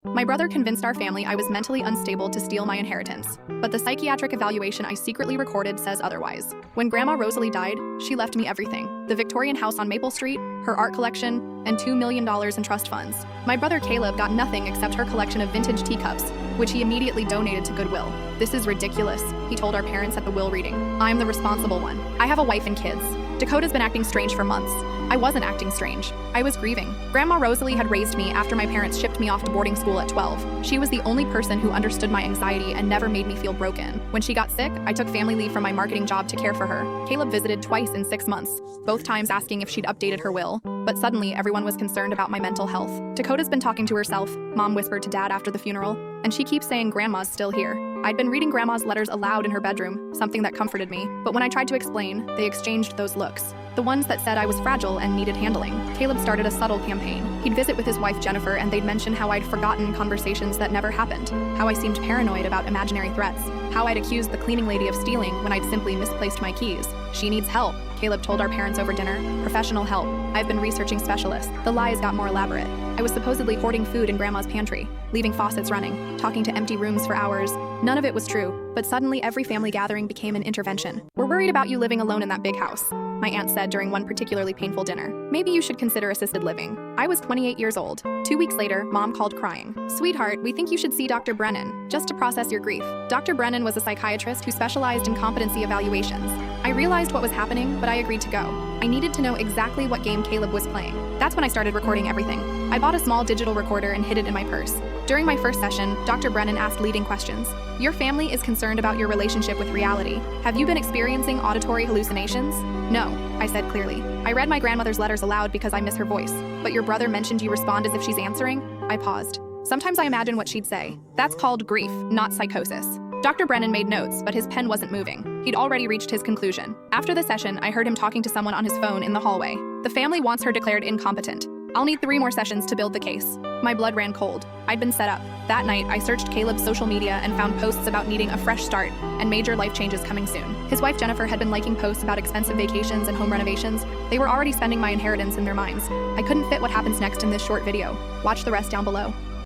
My brother convinced our family I was mentally unstable to steal my inheritance, but the psychiatric evaluation I secretly recorded says otherwise. When Grandma Rosalie died, she left me everything: the Victorian house on Maple Street, her art collection, and $2 million in trust funds. My brother Caleb got nothing except her collection of vintage teacups, which he immediately donated to Goodwill. "This is ridiculous," he told our parents at the will reading. "I'm the responsible one. I have a wife and kids. Dakota's been acting strange for months." I wasn't acting strange. I was grieving. Grandma Rosalie had raised me after my parents shipped me off to boarding school at 12. She was the only person who understood my anxiety and never made me feel broken. When she got sick, I took family leave from my marketing job to care for her. Caleb visited twice in 6 months, both times asking if she'd updated her will. But suddenly, everyone was concerned about my mental health. "Dakota's been talking to herself," Mom whispered to Dad after the funeral, "and she keeps saying Grandma's still here." I'd been reading Grandma's letters aloud in her bedroom, something that comforted me, but when I tried to explain, they exchanged those looks. The ones that said I was fragile and needed handling. Caleb started a subtle campaign. He'd visit with his wife Jennifer and they'd mention how I'd forgotten conversations that never happened, how I seemed paranoid about imaginary threats, how I'd accused the cleaning lady of stealing when I'd simply misplaced my keys. "She needs help," Caleb told our parents over dinner. "Professional help. I've been researching specialists." The lies got more elaborate. I was supposedly hoarding food in Grandma's pantry, leaving faucets running, talking to empty rooms for hours. None of it was true, but suddenly every family gathering became an intervention. "We're worried about you living alone in that big house," my aunt said during one particularly painful dinner. "Maybe you should consider assisted living." I was 28 years old. 2 weeks later, Mom called crying. "Sweetheart, we think you should see Dr. Brennan, just to process your grief." Dr. Brennan was a psychiatrist who specialized in competency evaluations. I realized what was happening, but I agreed to go. I needed to know exactly what game Caleb was playing. That's when I started recording everything. I bought a small digital recorder and hid it in my purse. During my first session, Dr. Brennan asked leading questions. "Your family is concerned about your relationship with reality. Have you been experiencing auditory hallucinations?" "No," I said clearly. "I read my grandmother's letters aloud because I miss her voice." "But your brother mentioned you respond as if she's answering?" I paused. "Sometimes I imagine what she'd say. That's called grief, not psychosis." Dr. Brennan made notes, but his pen wasn't moving. He'd already reached his conclusion. After the session, I heard him talking to someone on his phone in the hallway. "The family wants her declared incompetent. I'll need 3 more sessions to build the case." My blood ran cold. I'd been set up. That night, I searched Caleb's social media and found posts about needing a fresh start and major life changes coming soon. His wife Jennifer had been liking posts about expensive vacations and home renovations. They were already spending my inheritance in their minds. I couldn't fit what happens next in this short video. Watch the rest down below.